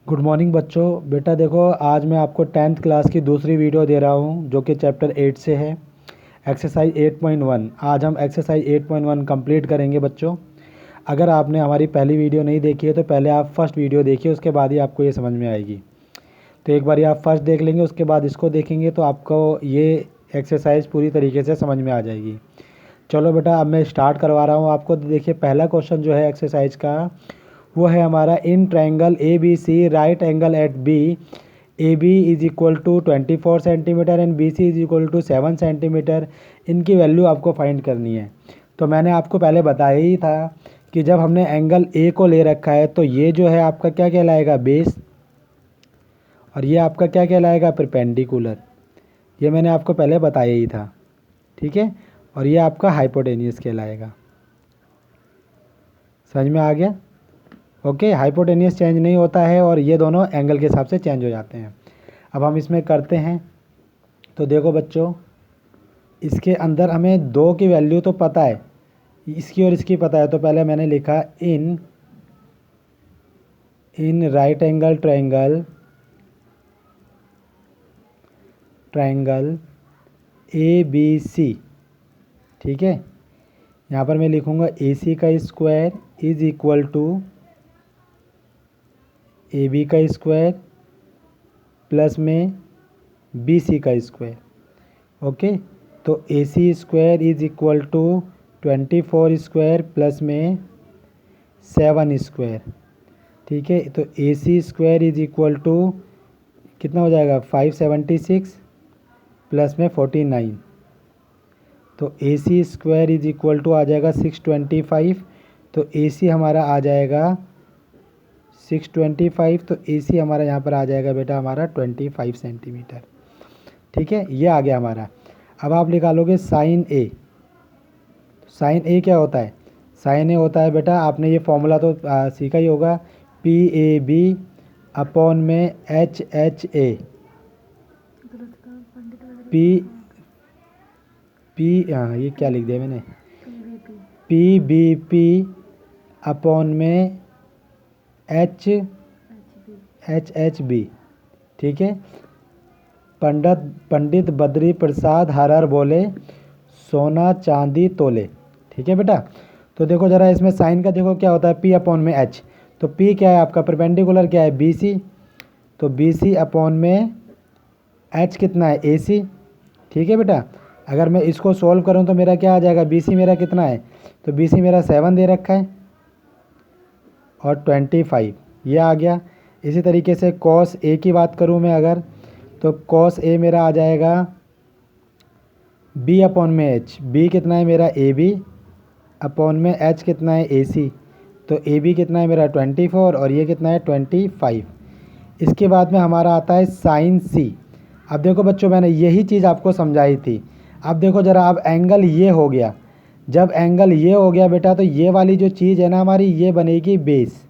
Good morning बच्चों। बेटा देखो, आज मैं आपको 10th क्लास की दूसरी वीडियो दे रहा हूँ जो कि चैप्टर 8 से है। एक्सरसाइज 8.1। आज हम एक्सरसाइज 8.1 कंप्लीट करेंगे बच्चों। अगर आपने हमारी पहली वीडियो नहीं देखी है तो पहले आप फर्स्ट वीडियो देखिए, उसके बाद ही आपको ये समझ में आएगी। तो एक बार आप फर्स्ट देख लेंगे, उसके बाद इसको देखेंगे तो आपको ये एक्सरसाइज पूरी तरीके से समझ में आ जाएगी। चलो बेटा, अब मैं स्टार्ट करवा रहा हूँ आपको। तो देखिए, पहला क्वेश्चन जो है एक्सरसाइज का वो है हमारा, in triangle A B C right angle at B A B is equal to 24 centimetre and B C is equal to 7 centimetre. इनकी वैल्यू आपको फाइंड करनी है। तो मैंने आपको पहले बताया ही था कि जब हमने एंगल ए को ले रखा है तो ये जो है आपका क्या कहलाएगा, बेस, और ये आपका क्या कहलाएगा, परपेंडिकुलर। ये मैंने आपको पहले बताया ही था, ठीक है। और ये आपका हाइपोटेनियस कहलाएगा। समझ में आ गया? ओके, हाइपोटेनियस चेंज नहीं होता है और ये दोनों एंगल के हिसाब से चेंज हो जाते हैं। अब हम इसमें करते हैं। तो देखो बच्चों, इसके अंदर हमें दो की वैल्यू तो पता है, इसकी और इसकी पता है। तो पहले मैंने लिखा in right angle triangle A B C, ठीक है। यहाँ पर मैं लिखूँगा ए सी का square is equal to A B का स्क्वायर प्लस में बी सी का स्क्वायर। ओके, तो A C square is equal to 24 square plus में 7 स्क्वायर, ठीक है। तो A C square is equal to कितना हो जाएगा, 576 प्लस में 49। तो A C square is equal to आ जाएगा 625। तो ए सी हमारा आ जाएगा 625। तो ए सी हमारा यहाँ पर आ जाएगा बेटा हमारा 25 सेंटीमीटर, ठीक है। ये आ गया हमारा। अब आप निकालोगे साइन ए। साइन ए क्या होता है? साइन ए होता है बेटा, आपने ये फॉर्मूला तो सीखा ही होगा, पी ए बी अपॉन में एच एच ए। पी हाँ, ये क्या लिख दिया मैंने, पी बी पी अपॉन में एच एच बी, ठीक है। पंडित बद्री प्रसाद हर हर बोले, सोना चांदी तोले, ठीक है बेटा। तो देखो ज़रा इसमें साइन का देखो क्या होता है, पी अपॉन में एच। तो पी क्या है आपका, परपेंडिकुलर क्या है, बी सी। तो बी सी अपॉन में एच कितना है, ए सी, ठीक है बेटा। अगर मैं इसको सॉल्व करूं तो मेरा क्या आ जाएगा, बी सी मेरा कितना है, तो बी सी मेरा 7 दे रखा है और 25 ये आ गया। इसी तरीके से कॉस ए की बात करूं मैं अगर, तो कॉस ए मेरा आ जाएगा बी अपॉन में एच। बी कितना है मेरा, ए बी अपॉन में एच कितना है, ए सी। तो ए बी कितना है मेरा 24 और ये कितना है 25। इसके बाद में हमारा आता है साइन सी। अब देखो बच्चों, मैंने यही चीज़ आपको समझाई थी। अब देखो ज़रा, अब एंगल ये हो गया। जब एंगल ये हो गया बेटा, तो ये वाली जो चीज़ है ना हमारी, ये बनेगी बेस,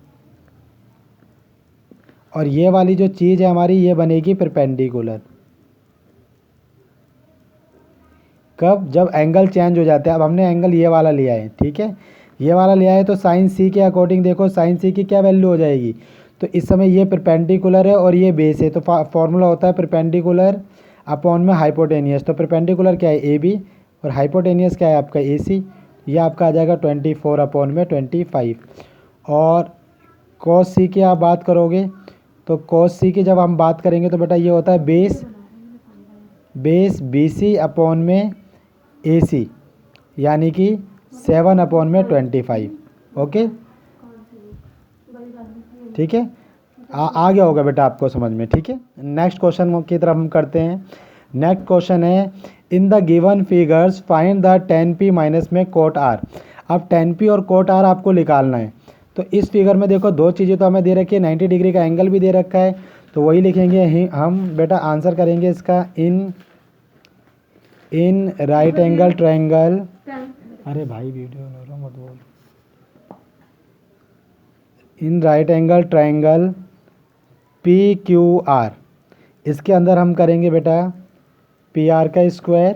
और ये वाली जो चीज़ है हमारी, ये बनेगी परपेंडिकुलर। कब, जब एंगल चेंज हो जाता है। अब हमने एंगल ये वाला लिया है, ठीक है, ये वाला लिया है। तो साइन सी के अकॉर्डिंग देखो, साइन सी की क्या वैल्यू हो जाएगी, तो इस समय ये परपेंडिकुलर है और ये बेस है। तो फॉर्मूला होता है परपेंडिकुलर अपॉन में हाइपोटेनियस। तो परपेंडिकुलर क्या है, ए बी, और हाइपोटेनियस क्या है आपका, ए सी। ये आपका आ जाएगा 24 अपॉन में 25। और कॉस सी की आप बात करोगे, तो कॉस सी की जब हम बात करेंगे तो बेटा ये होता है बेस बी सी अपॉन में ए सी, यानी कि 7 अपॉन में 25। ओके, ठीक है। आ गया होगा बेटा आपको समझ में, ठीक है। नेक्स्ट क्वेश्चन की तरफ हम करते हैं। नेक्स्ट क्वेश्चन है, in the given figures find the 10p minus में कोट आर। अब 10p और कोट आर आपको निकालना है। तो इस फिगर में देखो दो चीज़ें तो हमें दे रखी है, 90 डिग्री का एंगल भी दे रखा है। तो वही लिखेंगे हम बेटा, आंसर करेंगे इसका इन राइट एंगल ट्रायंगल। अरे भाई वीडियो मत बोल। इन right angle triangle P Q R, इसके अंदर हम करेंगे बेटा पी आर का स्क्वायर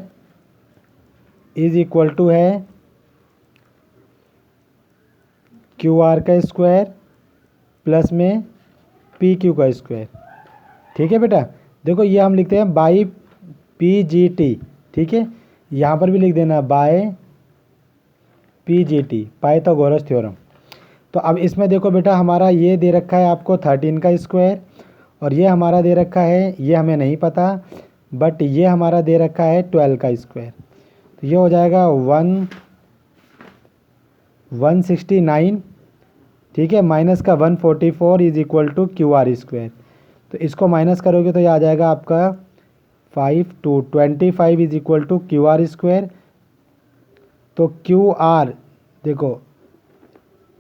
इज इक्वल टू है क्यू आर का स्क्वायर प्लस में पी क्यू का स्क्वायर। ठीक है बेटा, देखो ये हम लिखते हैं बाई पी जी टी। ठीक है, यहाँ पर भी लिख देना by P G T, Pythagoras theorem. तो अब इसमें देखो बेटा हमारा ये दे रखा है आपको 13 का स्क्वायर, और ये हमारा दे रखा है, ये हमें नहीं पता, बट ये हमारा दे रखा है 12 का स्क्वायर। तो ये हो जाएगा 169, ठीक है, माइनस का 144 is equal to Q R square. तो इसको माइनस करोगे तो ये आ जाएगा आपका 5 to 25 is equal to Q R square. तो क्यू आर देखो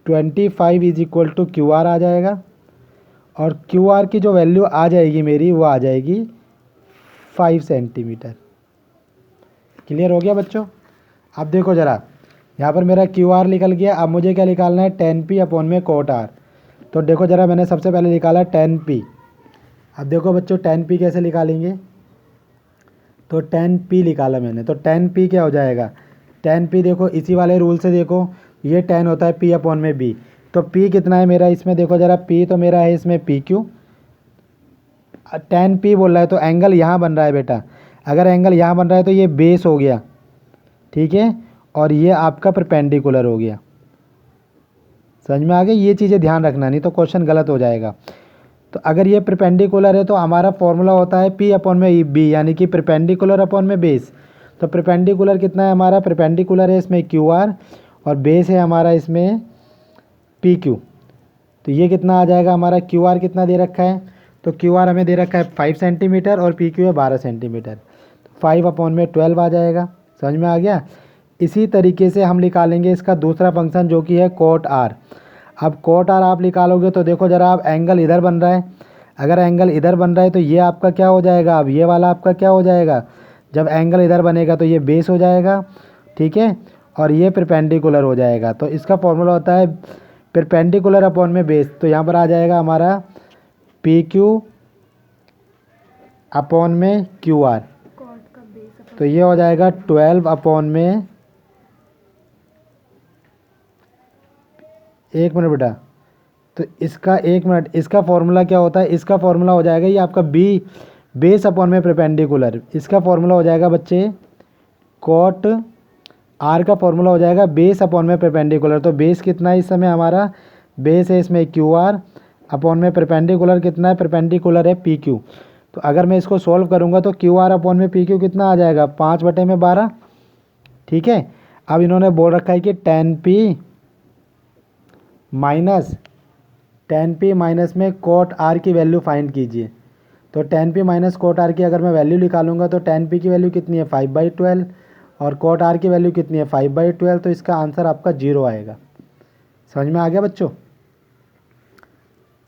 25 is equal to Q R आ जाएगा, और क्यू आर की जो वैल्यू आ जाएगी मेरी वो आ जाएगी 5 सेंटीमीटर। क्लियर हो गया बच्चों? अब देखो ज़रा, यहाँ पर मेरा क्यू आर निकल गया। अब मुझे क्या निकालना है, 10p अपॉन में कोट आर। तो देखो ज़रा, मैंने सबसे पहले निकाला 10p। अब देखो बच्चों 10p कैसे निकालेंगे, तो 10p निकाला मैंने, तो 10p क्या हो जाएगा, 10p देखो इसी वाले रूल से देखो, ये 10 होता है p अपॉन में b। तो p कितना है मेरा इसमें, देखो ज़रा p तो मेरा है इसमें PQ, 10p बोल रहा है तो एंगल यहाँ बन रहा है बेटा। अगर एंगल यहाँ बन रहा है तो ये बेस हो गया, ठीक है, और ये आपका परपेंडिकुलर हो गया। समझ में आ गया? ये चीज़ें ध्यान रखना, नहीं तो क्वेश्चन गलत हो जाएगा। तो अगर ये परपेंडिकुलर है तो हमारा फॉर्मूला होता है p अपॉन में b, यानी कि परपेंडिकुलर अपॉन में बेस। तो परपेंडिकुलर कितना है हमारा, परपेंडिकुलर है इसमें QR, और बेस है हमारा इसमें PQ। तो ये कितना आ जाएगा हमारा, QR कितना दे रखा है, तो QR हमें दे रखा है 5 सेंटीमीटर और PQ है 12 सेंटीमीटर। 5 अपॉन में 12 आ जाएगा। समझ में आ गया? इसी तरीके से हम निकालेंगे इसका दूसरा फंक्शन जो कि है कोट आर। अब कोट आर आप निकालोगे तो देखो ज़रा, आप एंगल इधर बन रहा है, अगर एंगल इधर बन रहा है तो ये आपका क्या हो जाएगा, अब ये वाला आपका क्या हो जाएगा, जब एंगल इधर बनेगा तो ये बेस हो जाएगा, ठीक है, और ये परपेंडिकुलर हो जाएगा। तो इसका फॉर्मूला होता है परपेंडिकुलर अपॉन में बेस। तो यहाँ पर आ जाएगा हमारा PQ अपॉन में QR। तो ये हो जाएगा 12 अपॉन में, एक मिनट बेटा, तो इसका एक मिनट, इसका फॉर्मूला क्या होता है, इसका फॉर्मूला हो जाएगा ये आपका बेस अपॉन में परपेंडिकुलर। इसका फॉर्मूला हो जाएगा बच्चे कोट आर का फॉर्मूला हो जाएगा बेस अपॉन में परपेंडिकुलर। तो बेस कितना है इस समय हमारा, बेस है इसमें QR, अपॉन में परपेंडिकुलर कितना है, परपेंडिकुलर है PQ। तो अगर मैं इसको सॉल्व करूंगा तो QR अपॉन में PQ कितना आ जाएगा, 5/12। ठीक है, अब इन्होंने बोल रखा है कि 10p माइनस में कोट आर की वैल्यू फाइंड कीजिए। तो 10p माइनस कोट आर की अगर मैं वैल्यू निकालूंगा तो 10p की वैल्यू कितनी है 5/12, और कोट आर की वैल्यू कितनी है 5/12। तो इसका आंसर आपका 0 आएगा। समझ में आ गया बच्चों?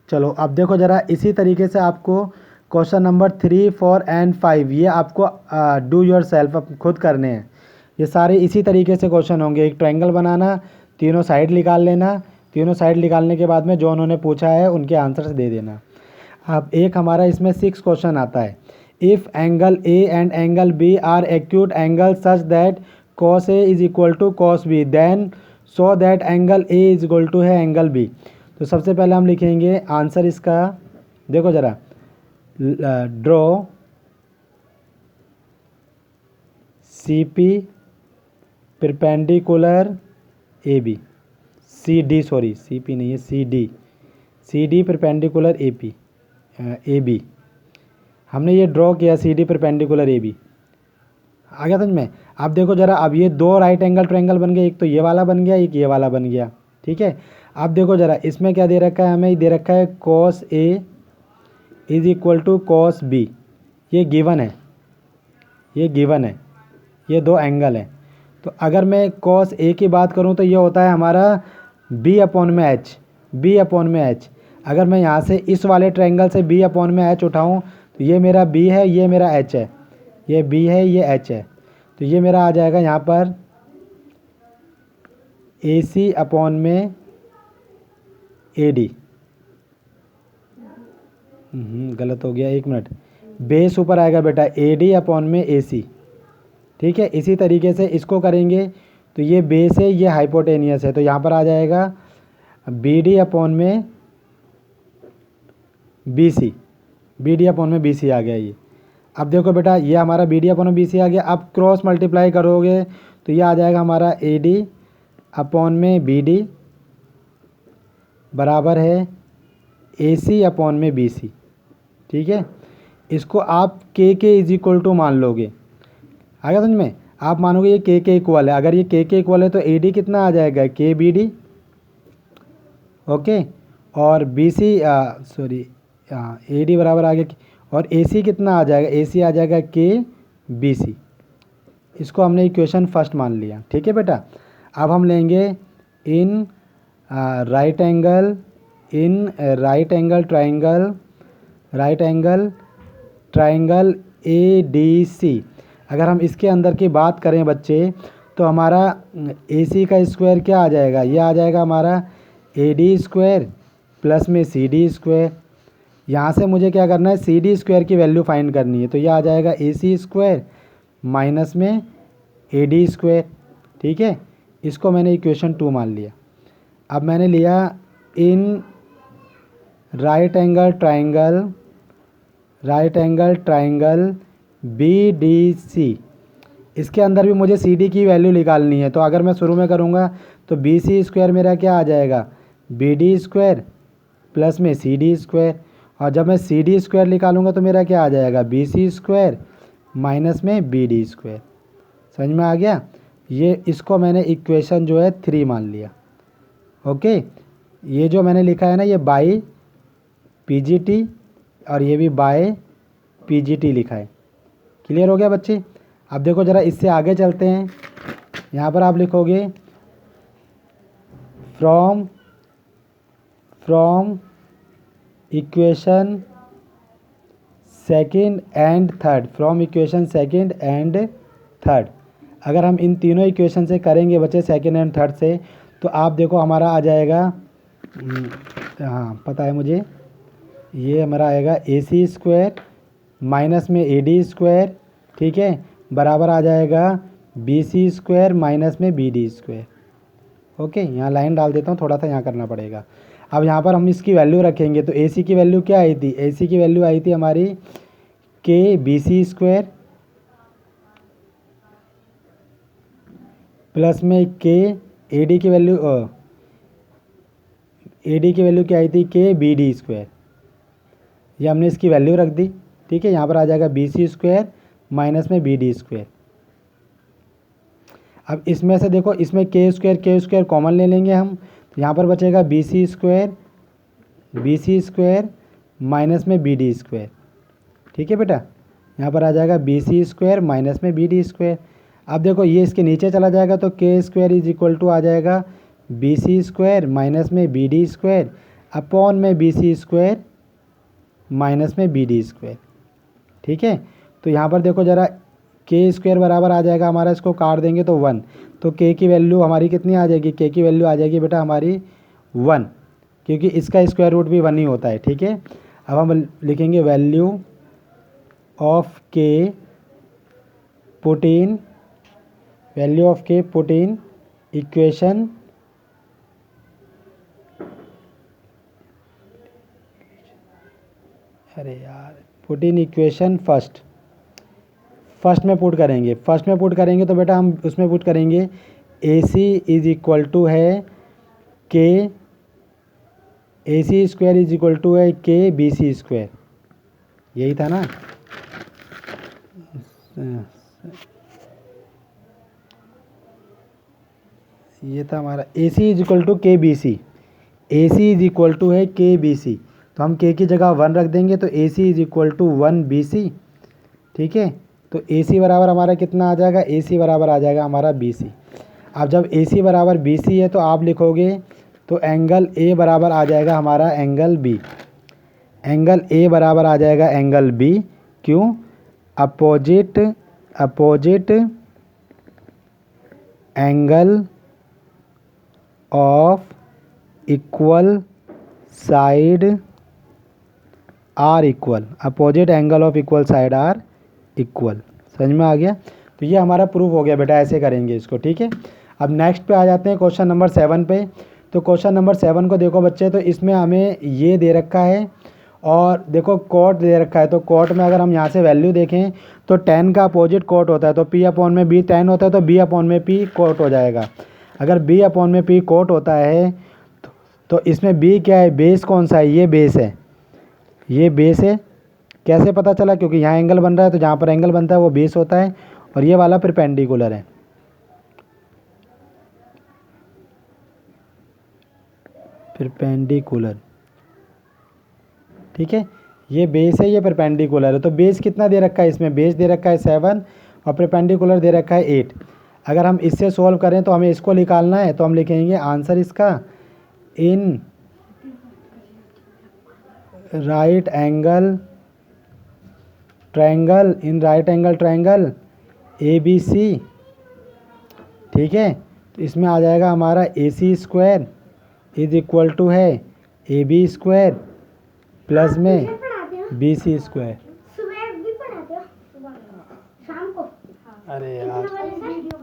चलो अब देखो ज़रा, इसी तरीके से आपको क्वेश्चन नंबर 3, 4 एंड 5 ये आपको डू योर सेल्फ खुद करने हैं। ये सारे इसी तरीके से क्वेश्चन होंगे। एक ट्रायंगल बनाना, तीनों साइड निकाल लेना, तीनों साइड निकालने के बाद में जो उन्होंने पूछा है उनके आंसर्स दे देना। अब एक हमारा इसमें 6 क्वेश्चन आता है। If angle A and angle B are acute angle such that cos A is equal to cos B, then so that angle A is equal to है एंगल B। तो सबसे पहले हम लिखेंगे आंसर इसका, देखो ज़रा, draw CP perpendicular AB, CD sorry CP नहीं है CD परपेंडिकुलर AB। हमने ये ड्रॉ किया CD परपेंडिकुलर AB, आ गया समझ में? अब देखो ज़रा, अब ये 2 राइट एंगल ट्रायंगल बन गए, एक तो ये वाला बन गया, एक ये वाला बन गया, ठीक है। अब देखो ज़रा, इसमें क्या दे रखा है हमें, दे रखा है cos A is equal to cos B। ये गिवन है, ये 2 एंगल हैं। तो अगर मैं cos A की बात करूं तो ये होता है हमारा B अपॉन में H। अगर मैं यहाँ से इस वाले ट्रायंगल से B अपॉन में H उठाऊं तो ये मेरा B है, ये मेरा H है, ये B है, ये H है। तो ये मेरा आ जाएगा यहाँ पर AC अपॉन में AD। गलत हो गया, एक मिनट, बेस ऊपर आएगा बेटा, AD अपॉन में AC, ठीक है। इसी तरीके से इसको करेंगे तो ये बेस है, ये हाइपोटेनियस है, तो यहाँ पर आ जाएगा BD अपॉन में B C, B D upon में बी सी आ गया ये। अब देखो बेटा ये हमारा बी डी अपॉन में बी सी आ गया। अब क्रॉस मल्टीप्लाई करोगे तो ये आ जाएगा हमारा ए डी अपॉन में बी डी बराबर है ए सी अपॉन में बी सी। ठीक है, इसको आप के इज इक्वल टू मान लोगे। आ गया समझ में? आप मानोगे ये के इक्वल है। अगर ये के इक्वल है तो ए डी कितना आ जाएगा, के बी डी। ओके, और B C sorry A D बराबर आ गया, और ए सी कितना आ जाएगा, ए सी आ जाएगा के बी सी। इसको हमने इक्वेशन फर्स्ट मान लिया। ठीक है बेटा, अब हम लेंगे in right angle triangle A D C. अगर हम इसके अंदर की बात करें बच्चे तो हमारा ए सी का स्क्वायर क्या आ जाएगा, ये आ जाएगा हमारा ए डी स्क्वायर प्लस में सी डी स्क्वायर। यहाँ से मुझे क्या करना है, सी डी स्क्वायर की वैल्यू फाइंड करनी है, तो ये आ जाएगा ए सी स्क्वायर माइनस में ए डी स्क्वायर। ठीक है, इसको मैंने इक्वेशन 2 मान लिया। अब मैंने लिया in right angle triangle B D C. इसके अंदर भी मुझे सी डी की वैल्यू निकालनी है, तो अगर मैं शुरू में करूँगा तो बी सी स्क्वायर मेरा क्या आ जाएगा, बी डी स्क्वायर प्लस में सी डी स्क्वायर। और जब मैं सी डी स्क्वायर निकालूंगा तो मेरा क्या आ जाएगा, बी सी स्क्वायर माइनस में बी डी स्क्वायर। समझ में आ गया? ये इसको मैंने इक्वेशन जो है 3 मान लिया। ओके, ये जो मैंने लिखा है ना, ये बाई पी जी टी और ये भी बाय पी जी टी लिखा है। क्लियर हो गया बच्चे? अब देखो ज़रा इससे आगे चलते हैं। यहाँ पर आप लिखोगे from equation second and third. अगर हम इन तीनों इक्वेशन से करेंगे बच्चे सेकंड एंड थर्ड से, तो आप देखो हमारा आ जाएगा, हाँ पता है मुझे, ये हमारा आएगा ए सी स्क्वायर माइनस में ए डी स्क्वायर। ठीक है, बराबर आ जाएगा बी सी स्क्वायर माइनस में बी डी स्क्वायर। ओके, यहाँ लाइन डाल देता हूँ, थोड़ा सा यहाँ करना पड़ेगा। अब यहाँ पर हम इसकी वैल्यू रखेंगे, तो ए सी की वैल्यू क्या आई थी, ए सी की वैल्यू आई थी हमारी के बी सी स्क्वायर प्लस में के ए डी की वैल्यू क्या आई थी, के बी डी स्क्वायर। ये हमने इसकी वैल्यू रख दी। ठीक है, यहाँ पर आ जाएगा बी सी स्क्वायर माइनस में बी डी स्क्वायर। अब इसमें से देखो, इसमें के स्क्वायर कॉमन ले लेंगे हम, तो यहाँ पर बचेगा बी सी स्क्वायर माइनस में बी डी स्क्वायर। ठीक है बेटा, यहाँ पर आ जाएगा बी सी स्क्वायर माइनस में बी डी स्क्वायर। अब देखो ये इसके नीचे चला जाएगा तो के स्क्वायर इज इक्वल टू आ जाएगा बी सी स्क्वायर माइनस में बी डी स्क्वायर अपॉन में बी सी स्क्वायर माइनस में बी डी स्क्वायर। ठीक है, तो यहाँ पर देखो ज़रा के स्क्वायर बराबर आ जाएगा हमारा, इसको काट देंगे तो 1, तो के की वैल्यू हमारी कितनी आ जाएगी, के की वैल्यू आ जाएगी बेटा हमारी 1, क्योंकि इसका स्क्वायर रूट भी 1 ही होता है। ठीक है, अब हम लिखेंगे वैल्यू ऑफ के put in equation put in equation first में पुट करेंगे। तो बेटा हम उसमें पुट करेंगे ए सी इज इक्वल टू है के, ए C square is equal to है के बी सी स्क्वायर। यही था ना, ये था हमारा A C is equal to के B C. A C is equal to है के बी सी, तो हम के की जगह 1 रख देंगे, तो A C is equal to 1 B C. ठीक है, तो ए सी बराबर हमारा कितना आ जाएगा, ए सी बराबर आ जाएगा हमारा बी सी। अब जब ए सी बराबर बी सी है तो आप लिखोगे तो एंगल ए बराबर आ जाएगा हमारा एंगल बी। एंगल ए बराबर आ जाएगा एंगल बी, क्यों, opposite angle of equal side are equal, opposite angle of equal side are equal. समझ में आ गया? तो ये हमारा प्रूफ हो गया बेटा, ऐसे करेंगे इसको। ठीक है, अब नेक्स्ट पे आ जाते हैं क्वेश्चन नंबर 7 पे। तो क्वेश्चन नंबर 7 को देखो बच्चे, तो इसमें हमें ये दे रखा है और देखो कॉट दे रखा है, तो कॉट में अगर हम यहाँ से वैल्यू देखें तो टेन का अपोजिट कॉट होता है, तो पी अपॉन में बी टेन होता है, तो बी अपॉन में पी कॉट हो जाएगा। अगर बी अपॉन में पी कॉट होता है तो इसमें बी क्या है, बेस कौन सा है, ये बेस है, ये बेस है। कैसे पता चला, क्योंकि यहाँ एंगल बन रहा है, तो जहाँ पर एंगल बनता है वो बेस होता है, और ये वाला परपेंडिकुलर है। परपेंडिकुलर, ठीक है, ये बेस है, ये परपेंडिकुलर है। तो बेस कितना दे रखा है, इसमें बेस दे रखा है 7 और परपेंडिकुलर दे रखा है 8। अगर हम इससे सॉल्व करें तो हमें इसको निकालना है, तो हम लिखेंगे आंसर इसका in right angle triangle, in right angle triangle ABC, ठीक है। तो इसमें आ जाएगा हमारा AC square is equal to है AB स्क्वायर प्लस में BC स्क्वायर। सुबह भी पढ़ाते हो, शाम को। अरे यार